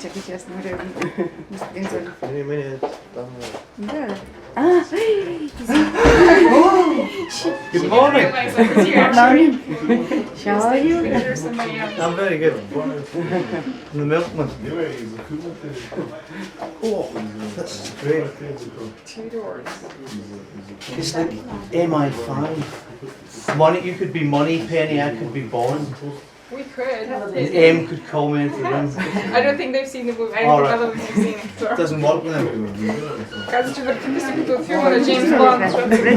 Чакайте, аз не мога господин Золи. Да. Good morning. Morning. How are you? I'm very good. The milkman. Oh, that's great. 2 doors. It's like MI5. Money, you could be Money Penny, I could be Bond. We could. And M could call me into the room. I don't think they've seen the movie. I All don't right. think they've seen it. So. It doesn't work with them. Каза, че въртите се като от филма на Джеймс Бонд, защото Добре,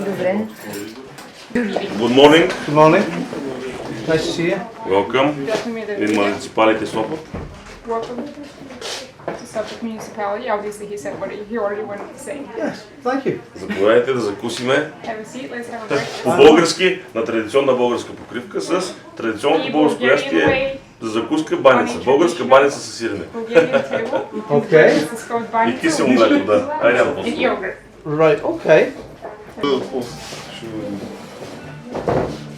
добре. Good morning, Good morning. Nice to see you. welcome приятно ми е да ви in видя. municipality Sopot. Welcome to Sopot municipality. Obviously he said what he already wanted to say. Yes, thank you. Заповядайте да закусиме Have a seat, let's have a break. по-български, на традиционна българска покривка с традиционното българско ястие за закуска баница. Българска баница с сирене. Bulgarian table. Okay. This is called И баница. кисело млеко, да. Айде, няма And после. yogurt. Right, okay.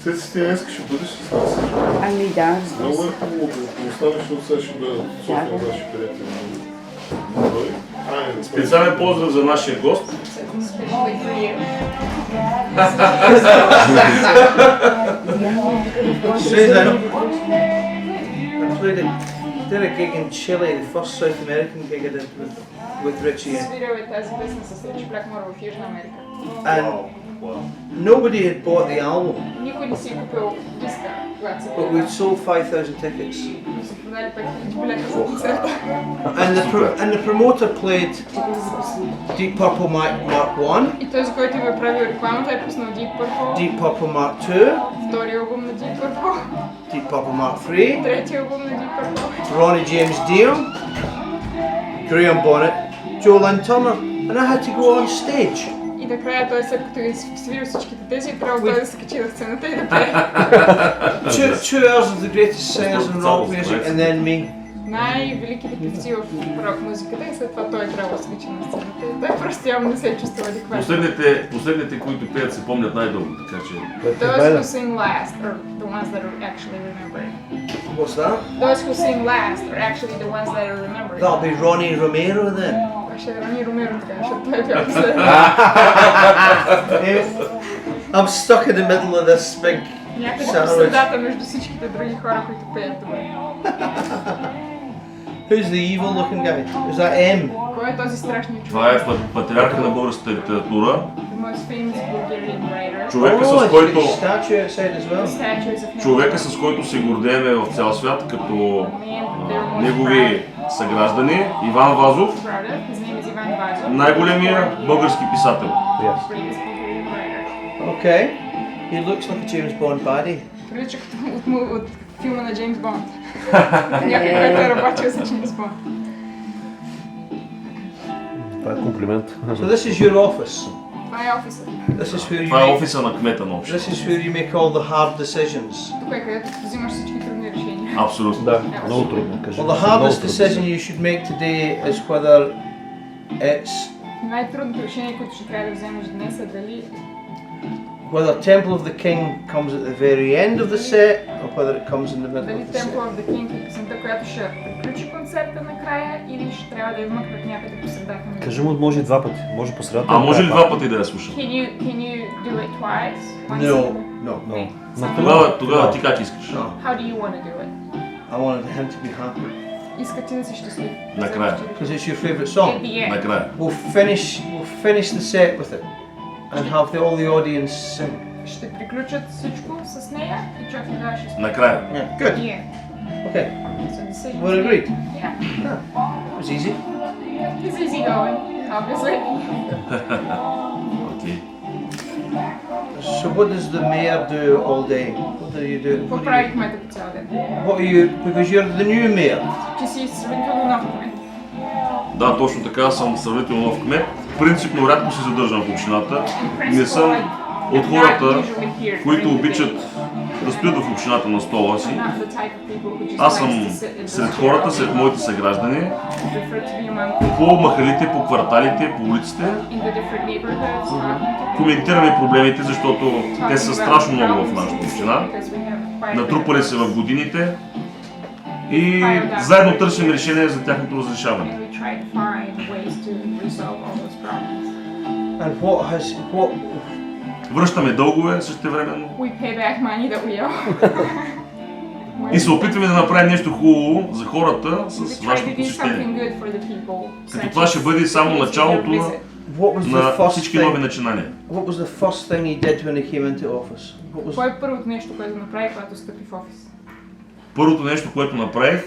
Цеци, ти днес ще бъдеш с нас. Ами да, Много е хубаво да останеш, защото сега ще бъдат София наши приятели. Айде, Специален поздрав за нашия гост. Especially for you. Susan, I did a gig in Chile, the first South American gig I did with Richie. Свирил е тази песен с Ричи Блакмор в Южна Америка. And nobody had bought the album, Никой не си е купил диска, когато се but we'd sold 5,000 tickets. са продали 5000 билета за концерта. And the promoter played Deep Purple Mark 1, И този, който им е правил рекламата, е пуснал Deep Purple, Deep Purple Mark 2, втория албум на Deep Purple, Deep Purple Mark 3, третия албум на Deep Purple, Ronnie James Dio, Graham Bonnet, Joe Lynn Turner, and I had to go on stage. и накрая той след като е свирил всичките тези, е трябвало той да се качи на сцената и да пее. 2 hours of the greatest singers in rock music, and then me. Най-великите певци в рок музиката и след това той е трябвало да се качи на сцената. И той просто явно не се е чувствал адекватно. Последните, които пеят, се помнят най-дълго, така че... Those who sing last are the ones that are actually remembered. What's that? Those who sing last are actually the ones that are remembered. That'll be Ronnie Romero then. Ще е Рони Ромеро така, защото той е бил последен. I'm stuck in the middle of this big Някъде по sandwich. средата между всичките други хора, които пеят добре. Who's the evil looking guy? Is that M? Кой е този страшният човек? Това е патриарха на българската литература. The most famous Bulgarian writer. Човека, Oh, с който... it's got a statue outside as well. Statues of him. Човека, с който се гордееме в цял свят, като негови съграждани, Иван Вазов, Brother. His name is Ivan Vazov. най-големия български писател. Greatest Bulgarian writer. Okay. He looks like a James Bond baddie. Прилича като от филма на Джеймс Бонд. Някой, който е работил с Джеймс Бонд. Това е комплимент. So this is your office. Това е офисът. This is where you Това е make, офиса на кмета на община. this is where you make all the hard decisions. Тук е където взимаш всички трудни решения. Абсолютно. Да, много трудно. Кажи. Well, the Много hardest трудно. decision you should make today is whether it's Най-трудното решение, което ще трябва да вземеш днес е дали whether Temple of the King comes at the very end of the set or whether it comes in the middle дали of the Temple set. of the King е песента, която ще приключи концерта накрая или ще трябва да я вмъкнат някъде по средата на. Кажи му, може и два пъти. Може по средата. А може ли два пъти да я слушам? Can you do it twice? Once No, in- no, no. Okay. Тогава ти как искаш? No. How do you want to do it? I wanted him to be happy Искате ти да си щастлив. Накрая. because it's your favourite At song. the end. Накрая. We'll finish the set with it and have all the audience sing. Ще приключат всичко с нея и чак тогава ще спи. Накрая. Yeah, good. Yeah. Okay, So decision. we're agreed. Yeah. It was easy. It's easy going, obviously. Окей. So what does the mayor do all day? What do you do? Какво What do прави you, кмета по цял ден? what are you? Because you're the new mayor. Ти си сравнително нов кмет. Да, точно така, аз съм сравнително нов кмет. Принципно рядко се задържам в общината. Не съм от хората, които обичат да стоят в общината на стола си. Аз съм сред хората, сред моите съграждани, по махалите, по кварталите, по улиците. Коментираме проблемите, защото те са страшно много в нашата община. Натрупали се в годините. и заедно търсим решение за тяхното разрешаване. And we try to find ways to resolve all those problems. And what Връщаме дългове същевременно We pay back money that we owe. и се опитваме да направим нещо хубаво за хората We с try вашето to do посещение. something good for the people. Като това ще бъде само началото what was the на first всички нови thing? начинания. What was the first thing he did when he came into office? Кое е първото нещо, което направи, когато стъпи в офис? Първото нещо, което направих,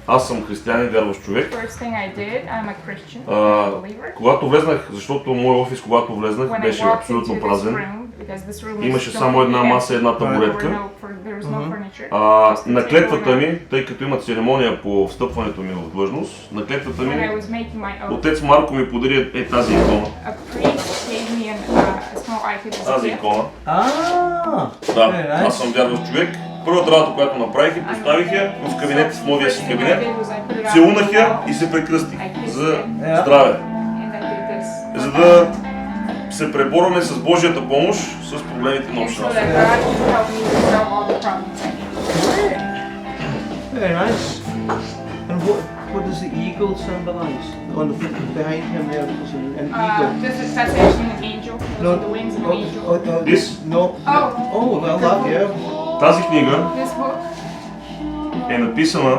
аз съм християнин, вярващ човек. First thing I did, I'm a Christian, А, believer. когато влезнах, защото моят офис, когато влезнах, When I беше walked абсолютно into this празен. room, because this room is Имаше so само една empty, маса и една табуретка. there was no furniture. На клетвата ми, тъй като има церемония по встъпването ми в длъжност, на клетвата When I ми was making my oath, отец Марко ми подари тази икона. a priest gave me a small icon as a Тази gift. икона. Very Да, nice. аз съм вярващ човек. Първата работа, която направих и поставих я в кабинет, в новия си кабинет, целунах я и се прекръстих за здраве. За да се преборваме с Божията помощ с проблемите на общината. Very nice. And what does the eagle symbolize? On the behind him there was an eagle. That's actually an angel. Those are the wings of an angel. This? No. Oh. Oh, well, that, yeah. Тази книга This book е написана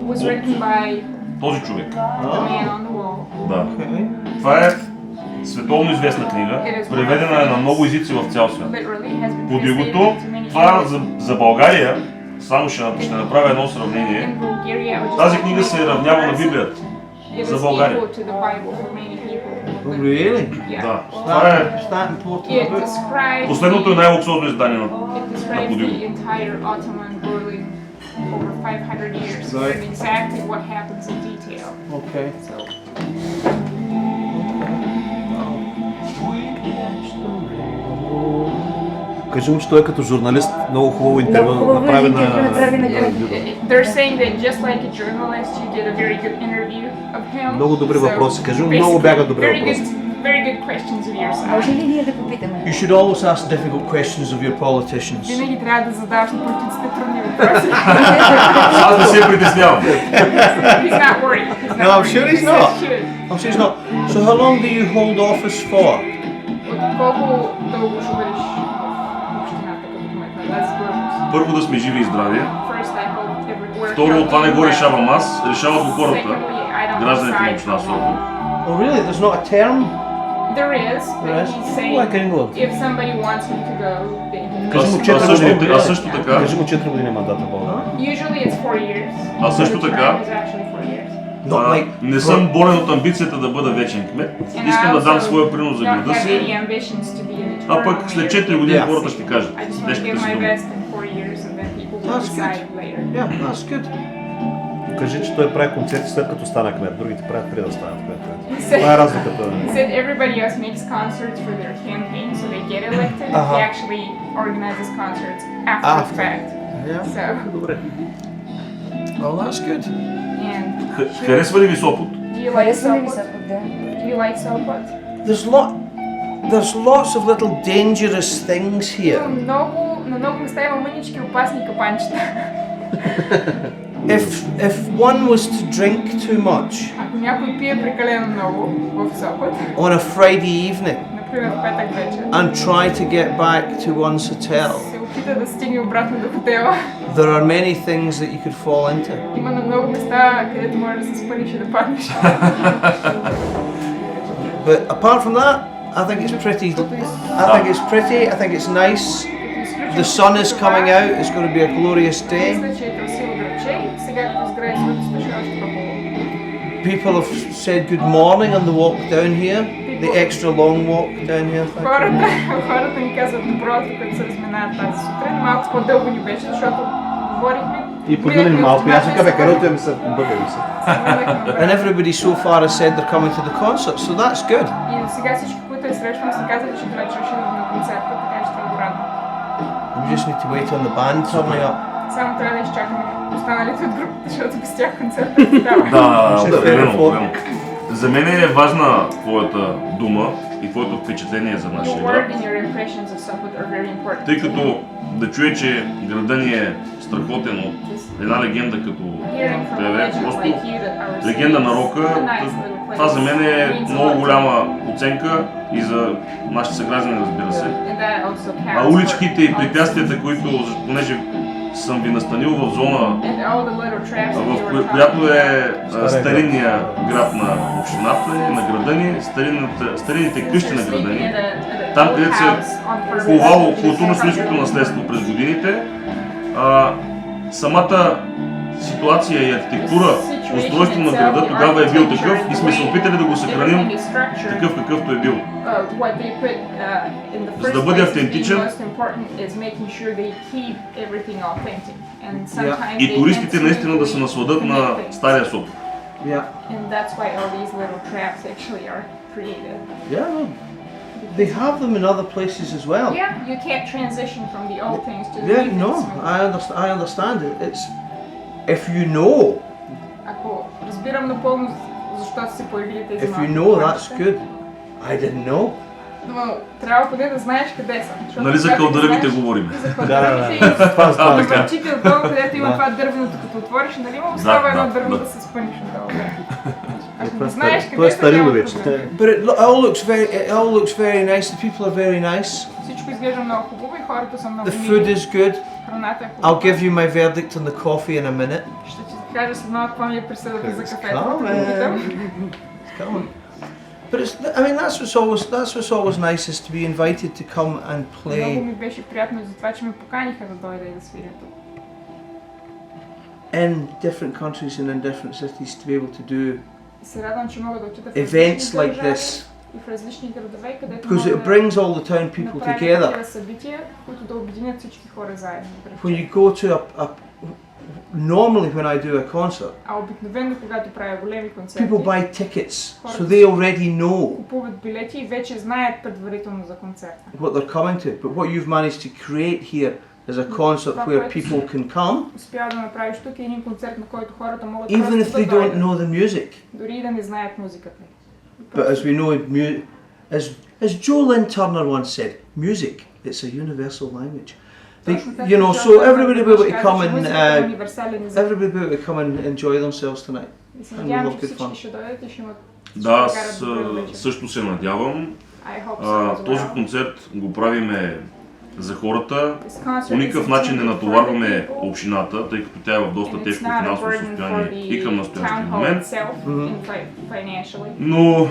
was written by този човек. the man on the wall. Да. Okay. Това е световно известна книга, преведена е на много езици в цял свят. Literally has been По translated другото, into many това languages. за България, само ще направя едно сравнение. In Bulgaria, which is Тази like книга се равнява на Библията. it за is България. equal to the Bible for many people. Oh, really? Yeah. Да. Това е Is that important? It about? describes последното и най-луксозно издание на It describes the entire Ottoman ruling over 500 years Right. and exactly what happens in detail. Okay. So, Кажи му, че той като журналист много хубаво интервю направи на... they're saying that just like a journalist, you did a very good interview of him. Много добри So, въпроси. Кажи му, basically, много бяха добри very въпроси. Very good questions of your side. Може ли ние да попитаме? You should always ask difficult questions of your politicians. Винаги трябва да задаваш на политиците трудни въпроси. Аз не се притеснявам. He's not worried. He's not No, I'm worried. sure he's He not. says should. I'm sure it's not. So how long do you hold office for? От колко дълго ще бъдеш в общината като кмет на тази длъжност? Първо да сме живи и здрави. First, I hope everywhere. Второ, това не го решавам аз, решават го хората, Secondly, I don't гражданите на decide община how Сопот. long. Oh, really? There's not a term? There is, but There is? he's saying Like England. if somebody wants him to go, they can. Кажи му, А 4 също, години. а също така, Кажи му 4 години мандата България. Usually it's 4 years. А също The term така, is actually 4 years. Not like... не съм болен от амбицията да бъда вечен кмет. And Искам I да дам also своя принос за don't града have си, any ambitions to be an а eternal пък след 4 години Yeah. хората ще кажат. I just want to Тежката give си my дума. best in 4 years and then people will That's good. decide later. Yeah, that's good. Кажи, че той прави концерти след като стана кмет, другите правят преди да станат кмет. He said- Това е разликата. He said everybody else makes concerts for their campaign, so they get elected. Uh-huh. He actually organizes concerts after the After. fact. Yeah. So, Добре. Oh, that's good. and Харесва ли ви Сопот? do you like Харесва ли ви Sopot? Сопот, да? Do you like Sopot? There's lots of little dangerous things here. На много места има мънички опасни капанчета. If one was to drink too much Ако някой пие прекалено много в Сопот, on a Friday evening например в петък вечер, and try to get back to one's hotel, се опита да стигне обратно до хотела, there are many things that you could fall into. има на много места, където можеш да се спъниш и да паднеш. But apart from that, I think it's pretty. I think it's nice. The sun is coming out. It's going to be a glorious day. Мисля, че е красиво градче. Сега като изгрее слънцето ще е още по-хубаво. People have said good morning on the walk down here. The extra long walk down here. Хората ни казват добро утро, като се разминават тази сутрин. Малко по-дълго ни беше, защото говорихме. И подвинали малко. И аз викам, каруте ми се, бъгали се. And everybody so far has said they're coming to the concert, so that's good. И сега всички, които е срещам, са казали, че вече ще идват на концерта, така ще го радвам. We just need to wait on the band turning up. Само трябва да изчакаме останалите от групата, защото без тях концерта не става. Да, Ще определено, е определено. За мен е важна твоята дума и твоето впечатление за нашия Your град, word and your impressions of Sopot are very important. тъй като да чуе, че града ни е страхотен от една легенда като Hearing from тебе, legends просто like you that our легенда на city is рока. a nice little Това за place. мен е Means a много lot to голяма оценка и за нашите съграждани, разбира се. me. And that also А counts уличките и for all the препятствията, citizens. които, понеже съм ви настанил в зона, And all the little traps that you were която talking е старинния град на общината ни, на града ни, старините къщи на града ни, там където се е ковало културно-историческото наследство през годините. Самата ситуация и архитектура, устройство на града тогава е бил такъв и сме се опитали да го съхраним такъв какъвто е бил. За да бъде автентичен. И туристите наистина да се насладат на стария Сопот. Yeah. And that's why all these little traps actually are created. Yeah, no. They have them in other places as well. Yeah, you can't transition from the old things to the new Yeah, things. no, I understand it. It's if you know, Ако разбирам напълно защо са се появили тези if you малки know, кладчета, that's good. I didn't know. но трябва поне да знаеш къде са. Защото Нали за когато кълдървите знаеш- говорим? За кълдървите и Това върчите отдолу, където има това дървеното, като отвориш, нали има остава едно дърво да се спъниш отдолу. Ако не знаеш Това къде е са, старило няма вече. проблем. But it all looks very nice. The people are very nice. Всичко изглежда много хубаво и хората са много The food мили. is good. Храната е I'll хубава. give you my verdict on the coffee in a minute. Ще ти кажа след малко какво ми е присъдата за кафето. Come като го on. питам. Come on. But I mean, that's what's always nice is to be invited to come and Много play ми беше приятно за това, че ме поканиха да дойда и да свиря тук. in different countries and in different cities to be able to do И се радвам, че мога да отида в events различни like държави this и в различни градове, където because мога it да brings all the town people направя together. такива събития, които да обединят всички хора заедно. да When речем. you go to normally when I do a concert, А обикновено, когато правя големи концерти, people buy tickets, so they already know купуват билети и вече знаят предварително за концерта. what they're coming to. But what you've managed to create here is a concert where people can come, Успява да направиш тук един концерт, на който хората могат even if просто they да don't дойдат, know the music. дори и да не знаят музиката. But as we know, as Joe Lynn Turner once said, music, it's a universal language. Точно така, You know, Джон so Ленън everybody will be able to каза, come че and музиката е универсален език. everybody will be able to come and enjoy themselves tonight. И се and we'll надявам, have че good всички fun. ще дойдат и ще имат Да, аз ще прекарат добър вечер. също се надявам. I hope so as Този well. концерт го правиме за хората. This concert По никакъв is начин не intended for натоварваме the people, общината, тъй като тя е в доста and it's тежко not a финансово burden for състояние и към the настоящия town hall момент. itself in financially. Но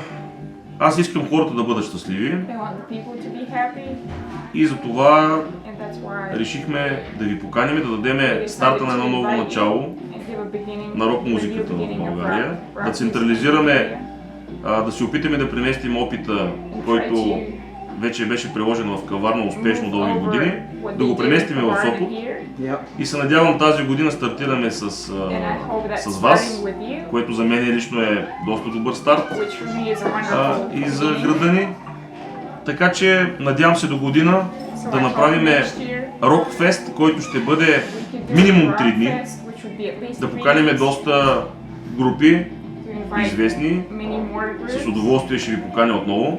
аз искам хората да бъдат щастливи They want the people to be happy, и затова and that's why решихме да ви поканим, да дадем старта на едно ново начало and give a beginning, на рок a new музиката в beginning of България, rock да music централизираме, in да се опитаме да преместим опита, България. който And try вече беше приложен в Каварна to успешно move дълги over години, what да they го did преместим in в Каварна Сопот. here, Yeah. И се надявам тази година стартираме and I hope that с вас, starting with you, което за мен лично е доста добър старт which for me is a wonderful и за beginning. града ни. Така че надявам се до година So да I hope направим next year рок-фест, който ще бъде we could do минимум a 3 дни, rock fest, which would be at least да 3 поканим days, доста групи, to invite известни, many more с groups, удоволствие ще ви поканя отново.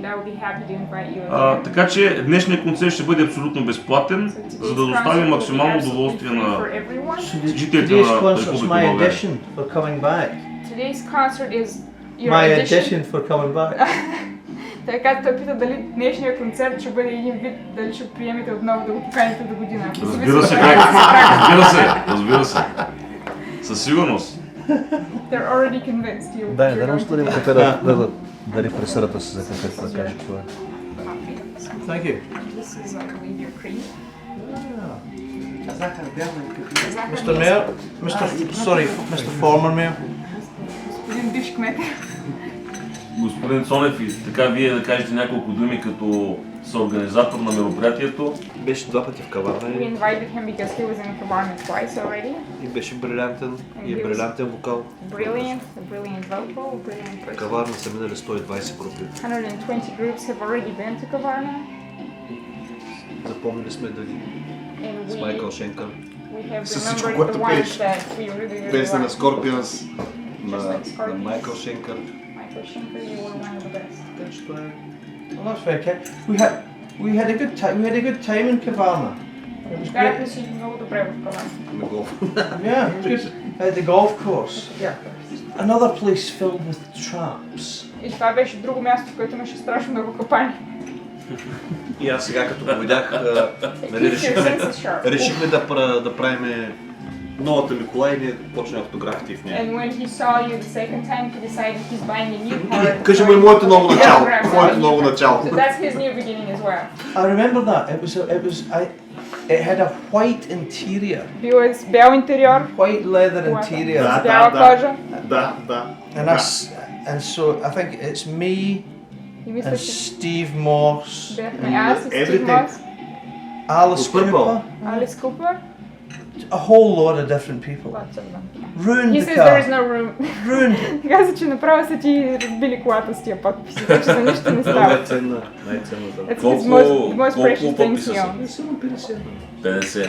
and I will be happy to invite you again. Така че днешният концерт ще бъде абсолютно безплатен, So today's за да concert доставим will be максимално absolutely удоволствие free на for everyone. жителите Today's на concert's Република my България. audition for coming back. Today's concert is your My audition. audition for coming back. Така той пита дали днешния концерт ще бъде един вид, дали ще приемете отново да го поканите до година. Разбира се, Зависи от как? това, как се прави. Разбира се. Със сигурност. They're already convinced you. Да, да не оставим кафе да ни пресърата си за кафето, да каже какво е. Thank you. This is, I believe, your cream. Mr. Mayor, Mr. Former Mayor. Господин бивш кмет. Господин Цонев, и така вие да кажете няколко думи като съорганизатор на мероприятието. Беше 2 пъти в We Каварна invited him because he was in Kabarna twice already. и беше брилянтен и е брилянтен вокал. Brilliant, a brilliant vocal, a brilliant В person. Каварна са минали 120 групи. 120 groups have already been to Kavarna, Запомнили сме Doogie and с Майкъл Шенкър. we have С всичко, remembered което the ones пееше. that we really Песни на liked. Scorpions, На Майкъл Шенкър. Michael Schenker, you were one of the best. Така че това е. Well, that's very kind. We had a good time. We had a good time in Kavarna. Карахме си много добре в Кавана. На голф. Yeah, it was good. At the golf course. Yeah. Another place filled with traps. И това беше друго място, в което имаше страшно много капани. И аз сега като го видях, нали, решихме да правим новата Миколай и ние почнем фотографите в нея. And when he saw you the second time, he decided he's buying a new car. Кажи му и моето ново начало. Моето ново начало. So that's his new beginning as well. I remember that. It had a white interior. Бил е с бял интериор, White leather interior. с бяла кожа. Да. And so I think it's me И мисля, and че Steve Moss, бяхме аз и Стив Everything. Мос, Alice Cooper, Алис Купер, a whole lot of different people. lots of them. Ruined He the says there is car. no room. Ruined it. Каза, че направо са ти разбили колата с тия подписи, така че за нищо не става. Най-ценната. It's his Колко- most precious колко thing подписа he са? owns. 50.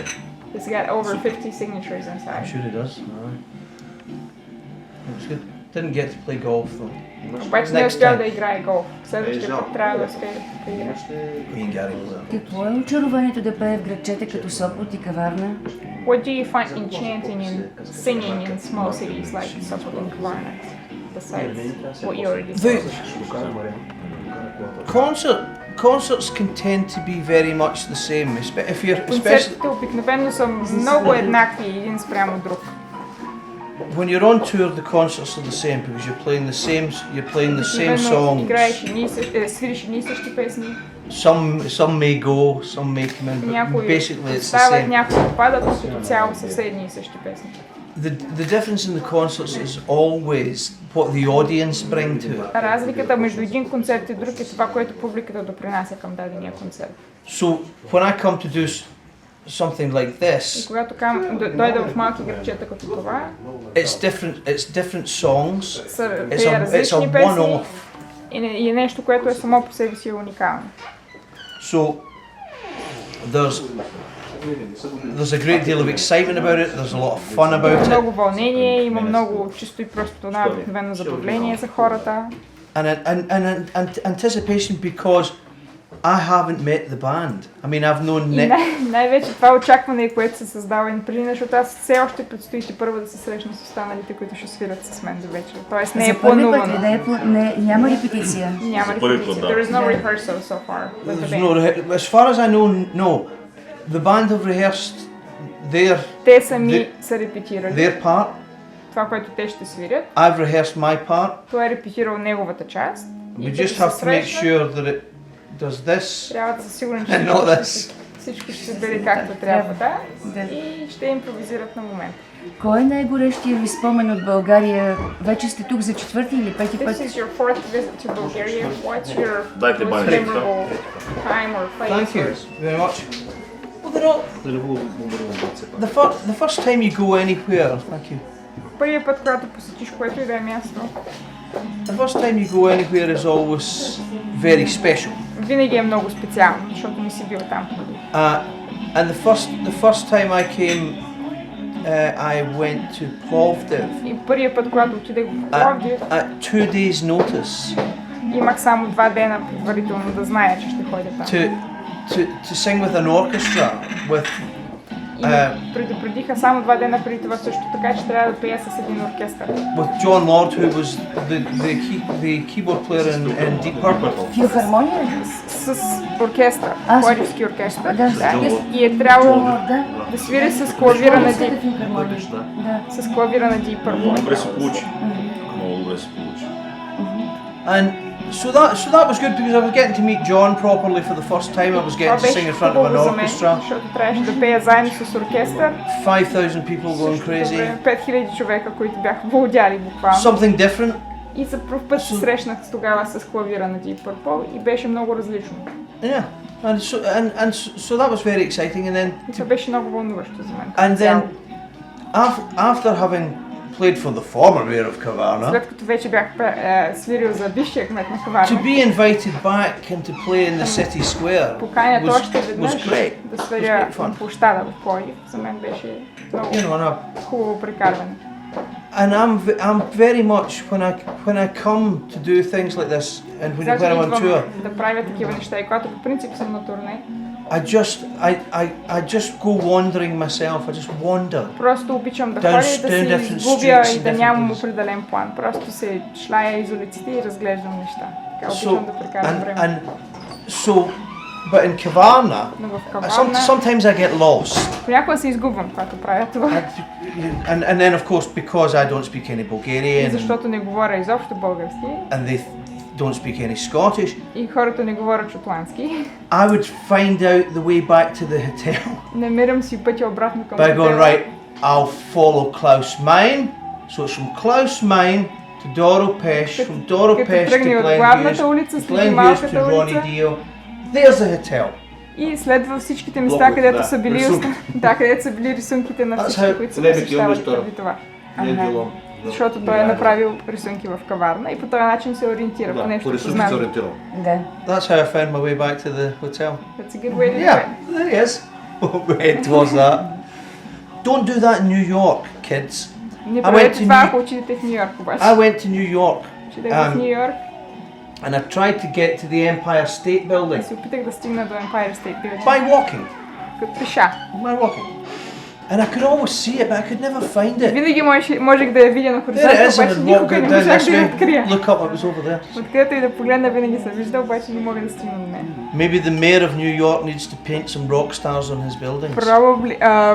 He's got over 50 signatures I'm inside. sure he does. Aye. It was good. Didn't get to play golf though. Обаче не Next успял time. да играе голф. Следващия път трябва да успее да играе. Me and Gary played. Какво е очарованието да пее в градчета като Сопот и Каварна? What do you find enchanting in singing in small cities like Sopot and Kavarna? Besides what you already said. Concerts can tend to be very much the same. If you're especially Концертите обикновено са много еднакви един спрямо друг. when you're on tour, the concerts are the same because you're playing the same Обикновено songs. играеш свириш едни и същи песни. Some may go, some may come in, but Някои basically it's the стават, same. някои отпадат, но като цяло са все едни и същи песни. The difference in the concerts is always what the audience bring to it. Разликата между един концерт и друг е това, което публиката допринася към дадения концерт. So when I come to do something like И this, когато дойда в малки градчета като това, it's different songs. са It's пея a различни песни one-off. и е нещо, което е само по себе си уникално. So there's a great deal of excitement about it. There's a lot of fun about it, Много вълнение, има много чисто и просто най-обикновено забавление за хората. and anticipation because I haven't met the band. I mean, I've known И Nick. най-вече това очакване, което се създава и преди, защото аз все още предстои първо да се срещна с останалите, които ще свирят с мен до вечер. Тоест не е За първи път планувано. няма репетиция. Няма първи репетиция. път, да. There is no rehearsal so far with the There's band. no, as far as I know, no. The band have rehearsed Те сами са репетирали their part. това, което те ще свирят. I've rehearsed my part. Той е репетирал неговата част. We И те just ще have се to make срещнат. sure that it does this Трябва да са сигурни, че and not this. всичко ще бъде както трябва, да. Да. И ще импровизират на момент. Кой е най-горещия ви спомен от България? Вече сте тук за четвърти или пети This път? is your fourth visit to Bulgaria. What's your Дайте most баня. memorable time or place? Thank you very much. Well, the first time you go anywhere, thank you. Първият път, когато посетиш което и да е място, The first time you go anywhere is always very special. винаги е много специално, защото не си бил там. And the first time I came, I went to Plovdiv И първият път, когато отидех в Пловдив, at 2 days' notice имах само 2 дена предварително да зная, че ще ходя там. to sing with an orchestra with И ме предупредиха само 2 дена преди това също така, че трябва да пея с един оркестър. John Lord, who was the keyboard player in Deep Purple. Филхармония ли? С оркестър, Пловдивски оркестър. Да. И е трябвало Да. да свири с клавира на Пловдивската Deep, филхармония. Да. с клавира на Deep Purple. Добре се получи. Много добре се получи. And so that was good because I was getting to meet John properly for the first time. I was Това getting to sing беше in front of an хубаво за мен, orchestra. защото трябваше да пея заедно с оркестър. 5,000 people going Същото crazy. време 5000 човека, които бяха блудяли буквално. Something different. И за първ път се срещнах тогава с клавира на Deep Purple и беше много различно. Yeah. And so that was very exciting. And then И това беше много вълнуващо за мен. And като цяло. then after having played for the former mayor of Kavarna, След като вече бях свирил за бившия кмет на to Каварна, be invited back and to play in the city square поканят още was веднъж great. да Was свиря great fun. на площада в Пловдив. За мен беше много You know, хубаво прекарване. and I'm very much when I come to do things like this and when I'm Когато on идвам tour, да правя такива неща и когато по принцип съм на турне, I just go wandering myself. I just wander. Просто обичам да Down ходя и да different се изгубя streets и and да different нямам places. определен план. Просто се шлая из улиците и разглеждам неща. Така обичам да прекарам време. And so, but in Kavarna, Но в Каварна sometimes I get lost. понякога се изгубвам, когато правя това. And then of course because I don't speak any И Bulgarian защото не говоря изобщо български and they don't speak any Scottish, и хората не говорят шотландски, I would find out the way back to the hotel намирам си пътя обратно към by going хотела. right. I'll follow Klaus Main, so it's from Klaus Main to Doro Pesh, from Doro Като Pesh to тръгне от Glenhues, главната улица, след Glenhues to малката Ronnie улица Dio. There's the hotel. и следва всичките места, Блоковете, където да. са били Рисунки. да, където са били рисунките на That's всички, how които са Леви посещавали Килмиш преди това. Не е Ага. било. Защото той е направил рисунки в Каварна и по този начин се ориентира по Да, нещо, по което рисунки се знае. ориентирал. Да. That's how I found my way back to the hotel. That's a good way to do Yeah, it. there he is. It was that. Don't do that in New York, kids. Не went правете to това, New- ако отидете в Ню Йорк обаче. I went to New York Отидах в Ню Йорк and I tried to get to the Empire State и Building се опитах да стигна до Empire State Building. by walking. Като пеша. By walking. And I could always see it, but I could never find it. Винаги можех да я видя на There it хоризонта, is, and обаче I'd walk никога не down можах this да я way, открия. look up, it was over there. Откъдето и да погледна, винаги съм виждал, обаче не мога да стигна до нея. Maybe the mayor of New York needs to paint some rock stars on his buildings.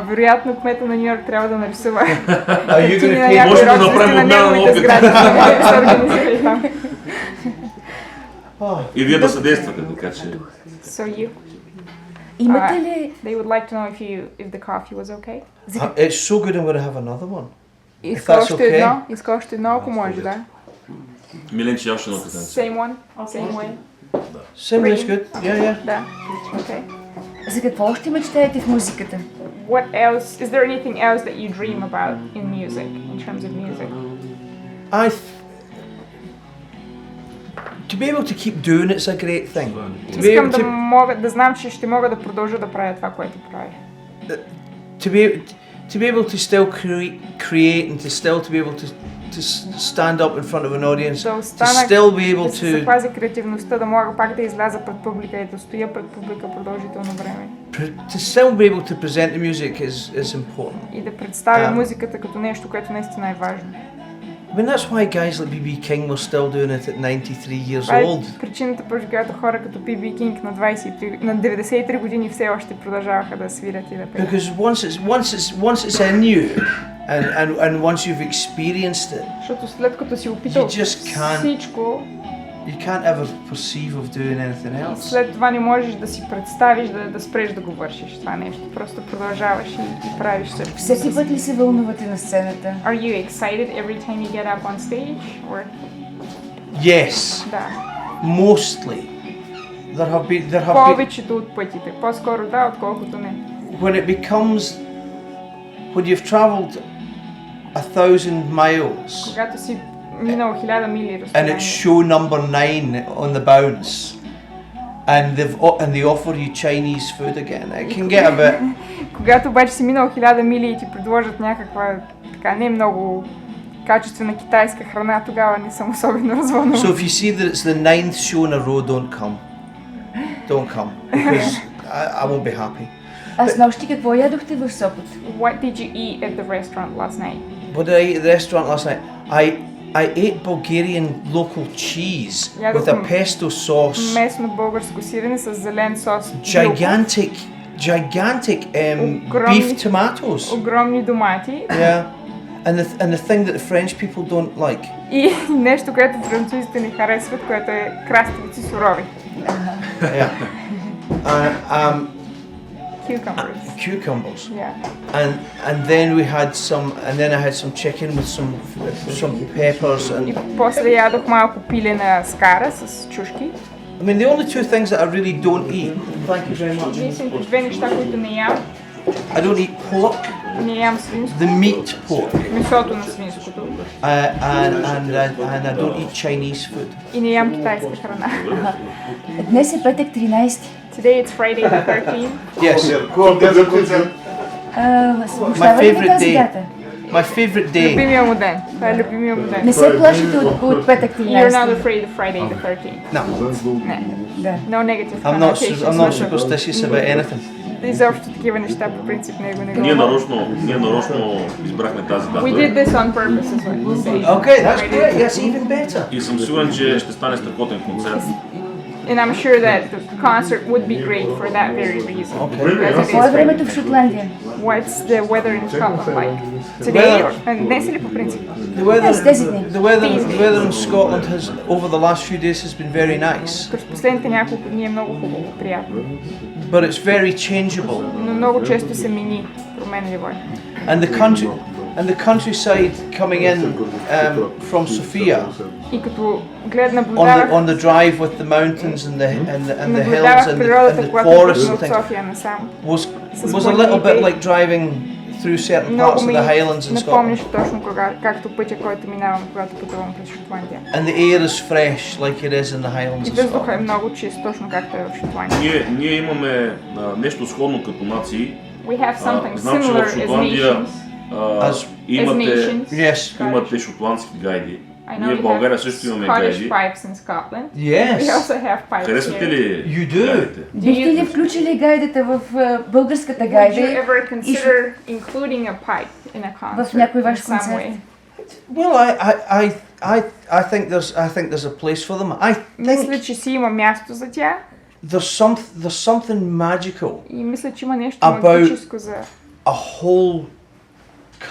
Вероятно кмета на Ню Йорк трябва да нарисува Are you картини going to на paint? някои Може да рок звезди направим на обмяна на неговите опит. сгради, за да може да се организира и там. Oh, И вие да съдействате, така че... So you, Имате ли... they would like to know if the coffee was okay. it's so good, I'm going to have another one. Иска that's още okay. едно, иска още едно, ако може, да. Миленче, още едно питане. Same one, same way. Similar is good. Yeah. Да, okay. За какво още мечтаете в музиката? What else, is there anything else that you dream about in music, in terms of music? To be able to keep doing it's a great thing. To be Искам able да to, мога, да знам, че ще мога да продължа да правя това, което правя. to be able to still create and to still to be able to stand up in front of an audience, Да to остана, still be able да се to запази креативността, да мога пак да изляза пред публика и да стоя пред публика продължително време. to still be able to present the music is important. И да представя музиката като нещо, което наистина е важно. I mean that's why guys like B.B. King were still doing it at 93 years Това е old. причината, поради която хора като B.B. King на 93 години все още продължаваха да свирят и да пеят. Because once it's in you and once you've experienced it, Защото след като си опитал You just can't- всичко, you can't ever perceive of doing anything else. след това не можеш да си представиш да спреш да го вършиш това нещо. Просто продължаваш и правиш същото. Всеки път ли се вълнувате на сцената? Are you excited every time you get up on stage? Or... Yes, Да. mostly. There have been Повечето от пътите. По-скоро да, отколкото не. when you've travelled 1,000 miles Когато си минал 1000 мили and разстояние it's show number 9 on the bounce and they offer you Chinese food again, it can get a bit. Когато обаче си минал 1000 мили и ти предложат някаква така не много качествена китайска храна, тогава не съм особено развълнуван. So if you see that it's the 9th show in a row, don't come because I won't be happy. А с нощи какво ядохте в Сопот? What did you eat at the restaurant last night? What did I eat at the restaurant last night? I ate Bulgarian local cheese Yeah, with a that's- pesto sauce. Местно българско сирене с зелен сос. Gigantic Огромни- beef tomatoes. Огромни домати Yeah. And the thing that the French people don't like. и нещо, което французите не харесват, което е краставици сурови. Yeah. Cucumbers. Cucumbers. Yeah. And then we had I had some chicken with some peppers И and после ядох малко пилена скара с чушки. I mean the only two things that I really don't eat. Thank you very much. Единствените две неща, които не ям, I don't eat pork, не ям свинско, the meat pork, месото на свинското and I don't eat Chinese food. и не ям китайска храна. Днес е петък 13. Today it's Friday the 13th. Yes. Смущава ли favorite тази day. дата? My favorite day. Любимия му ден. Това е любимия му ден. Не се плашите от петък You're not 13. afraid of Friday the 13th. No, Не. Да. No negative I'm not connotations. superstitious about anything. Изобщо такива неща по принцип него не Ние го. нарочно избрахме тази дата. We did this on purpose, is what you say. Okay, that's great. Yes, even better. И съм сигурен, че ще стане страхотен концерт. And I'm sure that the concert would be great for that very reason. Because it Какво е is времето в very- Шотландия? What's the weather in Scotland like? Today? Weather- Днес или по принцип? The weather, Yes, definitely. the weather in Scotland has, over the last few days, has been very nice, През последните няколко дни е много хубаво, приятно. but it's very changeable. Но много често се мини, променливо е. And the countryside coming in from Sofia И като глед on наблюдавах the drive with the mountains and the hills наблюдавах and природата, the когато forests пътувах and от things София насам. was a little bit like driving through certain parts Много of ми the Highlands in Scotland. напомняше точно както пътя, който минавам, когато пътувам през Шотландия. And the air is fresh like it is in the Highlands И of въздуха е Scotland. много чист, точно както е в Шотландия. Ние имаме нещо сходно като нации. We have something Знам, че similar в as Шотландия nations. As- имате, nations. Yes. имате шотландски гайди. I know Ние в we България have също имаме Scottish гайди. pipes in Scotland. We Yes. also have pipes Харесвате here. ли You do. гайдите? Бихте ли включили гайдата в българската Would гайда you ever consider including a pipe in a concert в някой ваш in some концерт? way? Well, I think there's a place for them. I Мисля, think че си има място за тях there's something magical, и мисля, че има нещо About- магическо за a whole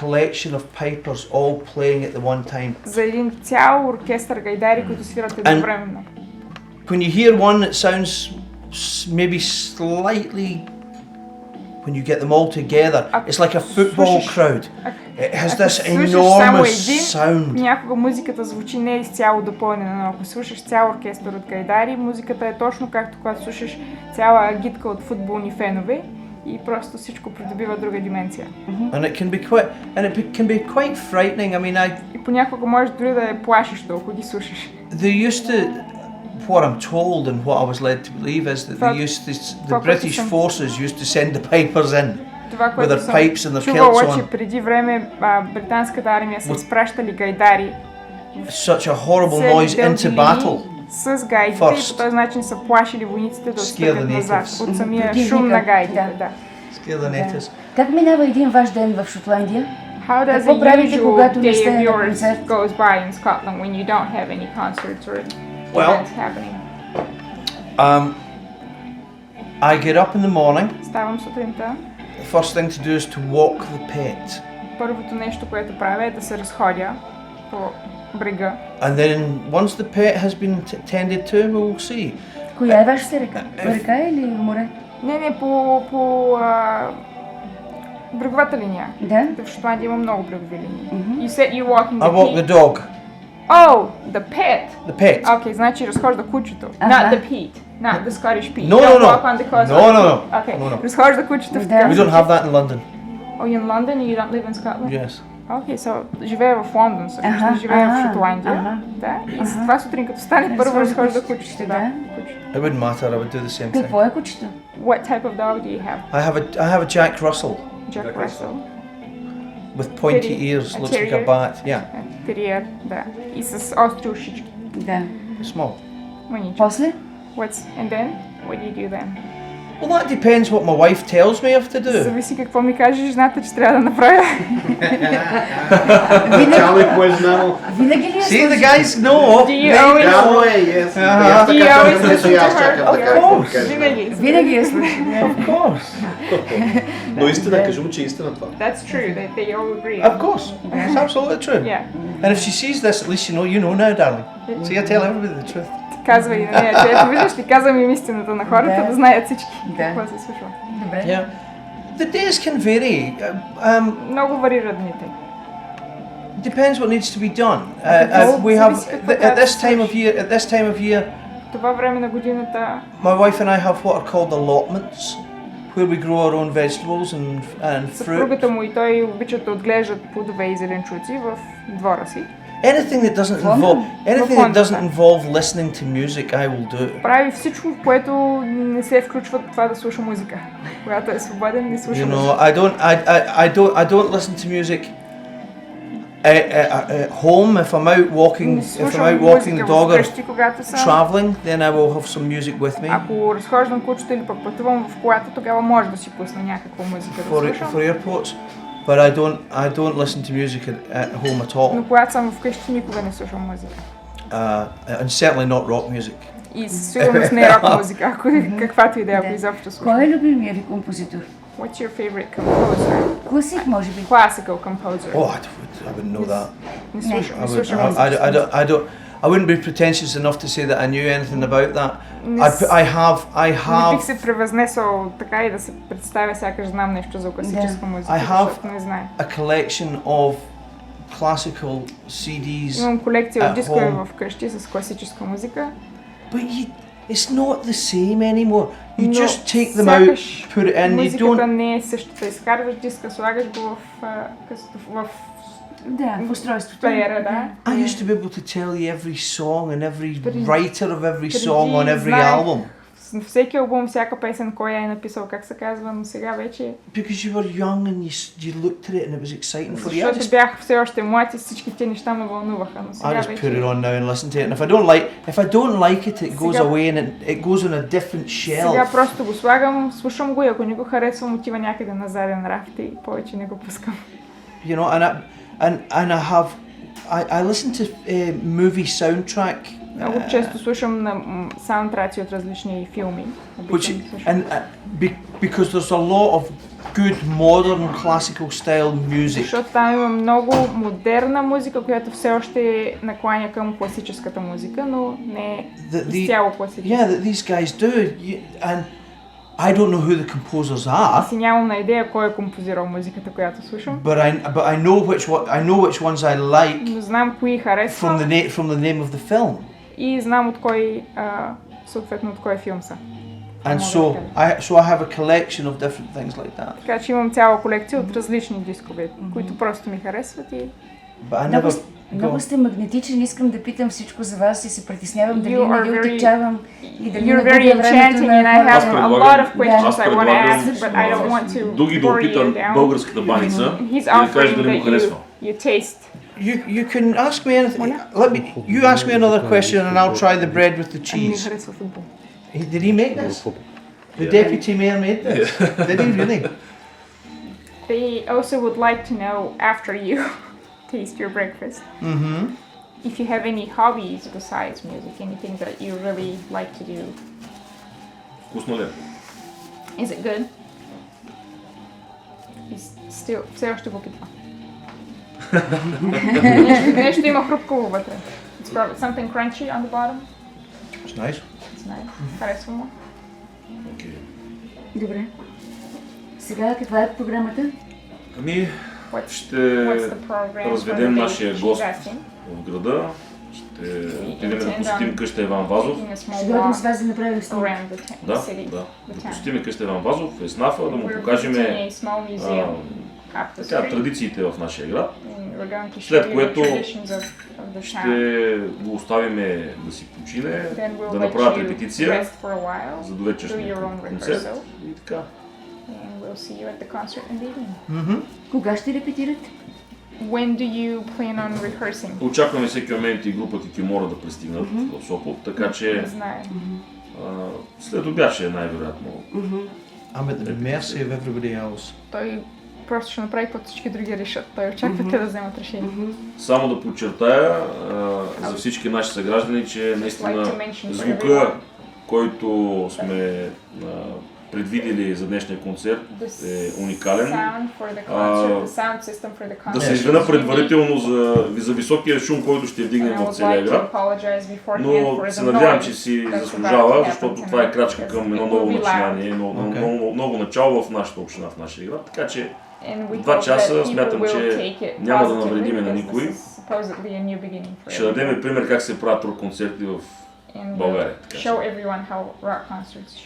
collection of pipers all playing at the one time. един цял оркестър гайдари, които свират едновременно. When you hear one that sounds maybe slightly, when you get them all together, it's like a football crowd. It has Ако this слушаш само enormous един, sound. понякога музиката звучи не изцяло допълнена, но ако слушаш цял оркестър от гайдари, музиката е точно както когато слушаш цяла агитка от футболни фенове и просто всичко придобива друга дименция. And it can be quite frightening. I mean, И понякога може дори да е плашещо, ако ги слушаш. they used to. What I'm told and what I was led to believe is that Това- they used to, the това, което British съм- forces used to send the pipers in. Това, With което their съм pipes and their чувала, kilts че on. преди време британската армия са изпращали гайдари Such a horrible цели noise дълги into линии battle. с гайдите и First. по този начин са плашили войниците да Scare отстъпят the назад natives. от самия Противника, шум на гайдите. да. Да. Scare the natives. Как минава един ваш ден в Шотландия? How does Какво a правите, usual когато не day сте of на yours концерт? goes by in Scotland when you don't have any concerts or Well- events happening? I get up in the morning. Ставам сутринта. The first thing to do is to walk the pit. Първото нещо, което правя е да се разходя по брега. And then once the pit has been tended to, we'll see. Коя е вашата река? Река или море? Не, по бреговата линия. Да. В Шотландия има много брегови линии. You said you walking I the walk the pit. dog. Oh, the pit. The pit. Окей, значи разхожда кучето. Аха. Not the pit. Not the Scottish pit. No, You don't no, no. walk on the coast. No, no, no. Okay. No, no. Разхожда кучето в Да. We такъв don't have that in London. Oh, you're in London and you don't live in Scotland? Yes. Окей, so живее в Лондон, също Аха, живее в ага, Шотландия. ага. Да, и с това сутрин като стане, първо Разхожда разхожда кучето, кучето. да. Да. Кучето. It wouldn't matter. I would do the same thing. Какво е кучето? What type of dog do you have? I have a Jack Russell Jack Russell. with pointy Terrier. ears. A Looks like a terrier. bat. Yeah. Териер, да. И с остри ушички. Да. Small. Мъничко. После? And then? What do you do then? Well, that depends what my wife tells me I have to do. Зависи какво ми каже жената, че трябва да направя. Тя е кое знamo. Винаги ли е See, the слушала? guys know. Do you always... Вярно е, yes. Ага. Do you always listen to Аз her? чакам да кажа. Винаги. Винаги е слушала. Of course. Но истина, кажи му, че е истина това. That's true, they all agree. Of course. It's absolutely true. Yeah. And if she sees this, at least you know now, darling. So you tell everybody the truth. Казва и на нея, че ето виждаш ли, казвам им истината на хората, Да. да знаят всички Да. какво се случва. Добре. Yeah. The days can vary. Много варират дните. Depends what needs to be done. Какво We have зависи какво at трябва да this time of свърши. year. At this time of year, Това време на годината my wife and I have what are called allotments, where we grow our own vegetables and fruit. съпругата му и той обичат да отглеждат плодове и зеленчуци в двора си. Anything that doesn't involve listening to music, I will do. Прави всичко, в което не се включва това да слуша музика. Когато е свободен, не слуша You музика. know, I don't listen to music home, if I'm out walking, the dog or вкъщи, когато съм. traveling, then I will have some music with me. Ако разхождам кучето или пък пътувам в колата, тогава може да си пусна някаква музика да слушам. For airports, but I don't listen to music at home at all. Но когато съм вкъщи, никога не слушам музика. And certainly not rock music. И със сигурност не е рок музика, каквато и да е, ако изобщо слушам. Кой е любимият ви композитор? What's your favorite composer? Класик, може би. Classical composer. Oh, I wouldn't know that. Не слушам I wouldn't be pretentious enough to say that I knew anything about that. Не бих се превъзнесъл така и да се представя, сякаш знам нещо за класическа музика, защото не знае. A collection of classical CDs. Имам колекция от дискове вкъщи с класическа музика. But it's not the same anymore. You just take them out, put it in. You don't. Музиката не е същата. Изкарваш диска, слагаш го в устройството. плеера, да. I used to be able to tell you every song and every writer of every song on every album. Всеки албум, всяка песен, кой е написал, как се казва, но сега вече... Because you were young and you looked at it and it was exciting for you. Защото бях все още млад и всички тези неща ме вълнуваха, но сега I just вече... put it on now and listen to it. And if I don't like it, it goes away and it goes on a different shelf. Сега просто го слагам, слушам го и ако не го харесвам, отива някъде на заден рафт и повече не го пускам. You know, and I listen to movie soundtrack. Много често слушам на саундтраци от различни филми. Because there's a lot of good modern classical style music. Защото там има много модерна музика, която все още накланя към класическата музика, но не е изцяло класическа. Yeah, that these guys do. And I don't know who the composers are. Аз нямам на идея кой е композирал музиката, която слушам. But I know which ones I like. Но знам кои харесвам. From the name of the film. И знам от кой, съответно от кой филм са. And so I have a collection of different things like that. Така че имам цяла колекция от различни дискове, които просто ми харесват и... Много сте магнетичен, искам да питам всичко за вас и се притеснявам дали не ви отекчавам и дали не губя времето на... Дуги да опита българската баница и да каже дали му харесва. You can ask me anything. You ask me another question and I'll try the bread with the cheese. Did he make this? The deputy mayor made this? Did he really? They also would like to know after you taste your breakfast. If you have any hobbies besides music, anything that you really like to do. Вкусно ли? Is it good? Все още го питва. Нещо има хрупкаво вътре. It's probably something crunchy on the bottom. It's nice. It's nice. Харесва му. Добре. Сега каква е програмата? Ами, ще разведем нашия гост в града. Ще отидем да посетим къща Иван Вазов. Ще дойдем с вас да направим снимка. Да посетим къща Иван Вазов, Еснафа, да му покажем традициите в нашия град. След което ще го оставим да си почине, да направят репетиция за довечершния концерт и така. Кога ще репетират? When do you plan on rehearsing? Очакваме всеки момент и групата Кюмора да пристигнат в Сопот, така че след обяд ще е най-вероятно. I'm at the mercy of everybody else. Той просто ще направи каквото всички други решат. Той очаква те да вземат решение. Само да подчертая за всички наши съграждани, че наистина звука, който сме предвидели за днешния концерт е уникален. Да се извина предварително за високия шум, който ще вдигнем в целия град, но се надявам, че си заслужава, защото това е крачка към едно ново начинание, ново начало в нашата община, в нашия град, така че 2 часа смятам, че няма да навредиме на никой. Ще дадем пример как се правят рок-концерти в България.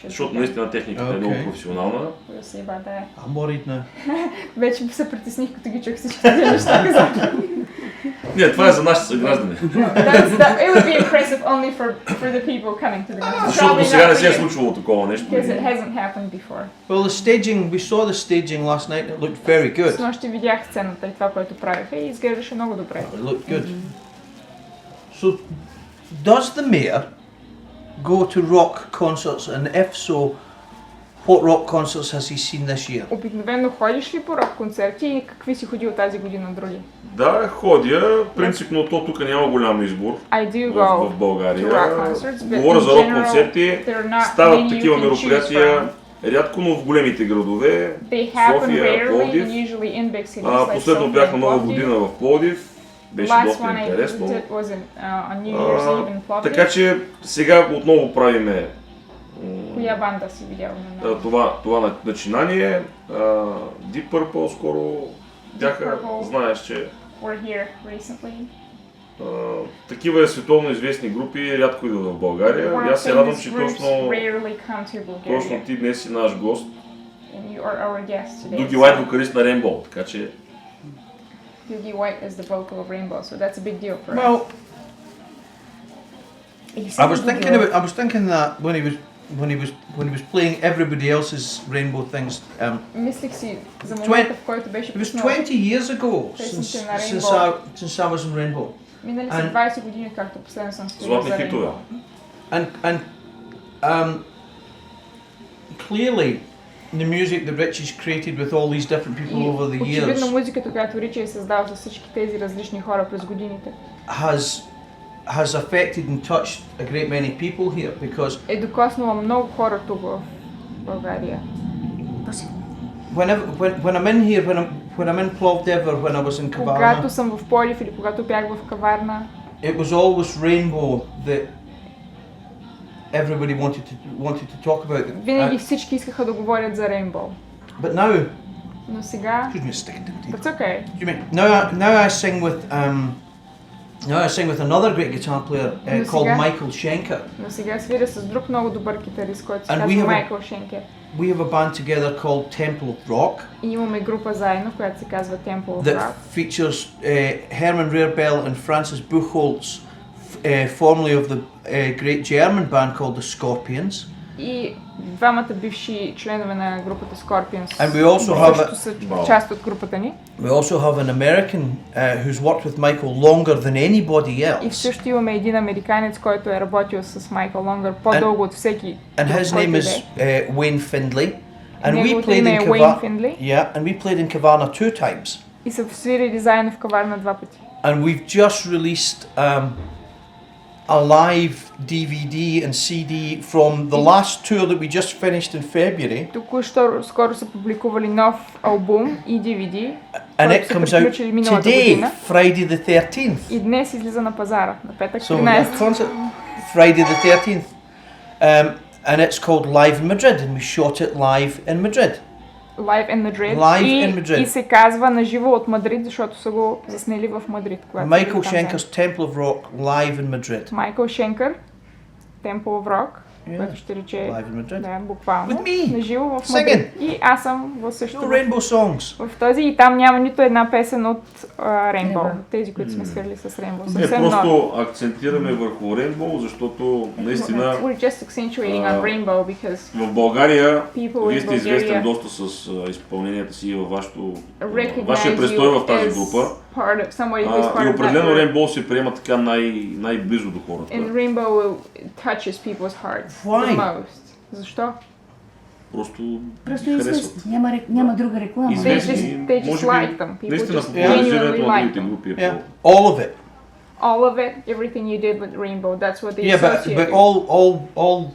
Защото наистина техниката е много професионална. I'm worried now. Вече се притесних, като ги чух всички тези неща казати. Не, това е за нашите съграждани. It would be impressive only for the people coming to the concert. Защото Probably до сега not не for се е you, случвало такова нещо. because it hasn't happened before. Well, the staging, we saw the staging last night. It looked very good. С нощи видях сцената и това, което правиха и изглеждаше много добре. It looked good. So, does the mayor go to rock concerts, and if so, what rock concerts has he seen this year? Обикновено ходиш ли по рок концерти и какви си ходил тази година други? Да, ходя. Принципно то тук няма голям избор I do в go България. to rock concerts, but Говоря in за рок general, концерти. there are not Стават many you такива can choose мероприятия from. рядко, но в големите градове. They happen София, rarely Пловдив. and usually in big cities like Последно Sofia бях and на Нова Plovdiv. година в Пловдив. Беше Last доста one I интересно. visited was on New Year's Eve in Plovdiv. Така че сега отново правиме Коя банда си видял на това начинание. Deep Purple скоро бяха, Purple. знаеш, че Were here recently. такива световно известни групи рядко идват в България. И аз се радвам, че точно ти днес си наш гост. And you are our guest today. Doogie White, вокалист на Rainbow, така че... Doogie White is the vocal of Rainbow, so that's a big deal for us. Well, I was thinking that when he was playing everybody else's Rainbow things. Мислих си за момента, в който беше It was пуснал 20 years ago песните на since I was in Rainbow. Минали са 20 години, както последно съм стоял Златни за хитове. Rainbow. And clearly the music that Richie's created with all these different people over the Очевидно years музиката, която Ричи е създал с всички тези различни хора през годините, has affected and touched a great many people here because е докоснала много хора тук в България. when I'm in here, when I'm in Plovdiv or when I was in Когато Kavarna, съм в Пловдив или когато бях в Каварна, it was always Rainbow that everybody wanted to talk about. винаги всички искаха да говорят за Rainbow. But now, Но сега... excuse me, stick it down. That's okay. You mean now I sing with another great guitar player called Michael Schenker. Но сега свиря с друг много добър китарист, който се And we казва have a- Майкъл Шенкер. We have a band together called Temple of Rock И имаме група заедно, която се казва Temple of that Rock. features Herman Rarebell and Francis Buchholz, formerly of the great German band called the Scorpions. И двамата бивши членове на групата Scorpions And we also have също са част от групата ни. We also have an American who's worked with Michael longer than anybody И else. също имаме един американец, който е работил с Майкъл Лонгър по-дълго от всеки. And his който name и is да е. Wayne Findlay. And we Неговото played име in е Уейн Финдли Yeah, and we played in Kavarna 2 times. и са свирили заедно в Каварна 2 пъти. And we've just released a live DVD and CD from the last tour that we just finished in February. Току-що скоро са публикували нов албум и DVD, And който it са comes приключили out миналата today, година. Friday the 13th. И днес излиза на пазара, на петък So 13. the concert, Friday the 13th. And it's called Live in Madrid, and we shot it live in Madrid. Live in Madrid. Live и, in Madrid. И се казва наживо от Мадрид, защото са го заснели в Мадрид. Michael Schenker's Temple of Rock live in Madrid. Майкъл Шенкър, Temple of Rock, Yeah. което ще рече Live in Madrid. да, буквално, With me. наживо в Singing. Мадрид. И аз съм в No същото Rainbow songs. в този и там няма нито една песен от Rainbow, тези, които сме свирили с Rainbow. Не, Съвсем много. просто акцентираме върху Rainbow, защото наистина We're just accentuating on Rainbow because в България people вие in сте известен Bulgaria доста с изпълненията си и във recognize вашия престой в you тази as група. part of somebody who's part И of that определено group. Rainbow се приема така най-близо до хората. And Rainbow touches people's hearts Why? the most. Защо? Просто Просто ги известни. харесват. Няма друга реклама. Известни, They just може би, like them. People наистина just популяризирането genuinely на like другите them. групи е Yeah, all of it. All of it, everything you did with Rainbow, that's what they Yeah, associate but with. all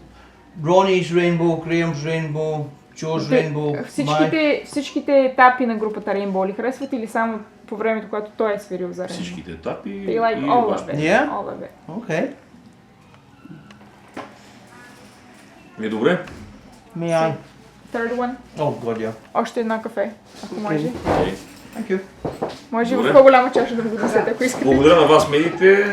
Ronnie's Rainbow, Graham's Rainbow, Joe's Rainbow, my. Всичките етапи на групата Rainbow ли харесват или само по времето, когато той е свирил за Rainbow? всичките етапи They like и all of вашето. it. Yeah? All of it. Okay. Добре. May I? Third one. Oh God, yeah. Още едно кафе, ако може. Thank you. Може и Добре. в по-голяма чаша да го донесете, ако искате. Благодаря на вас, медиите.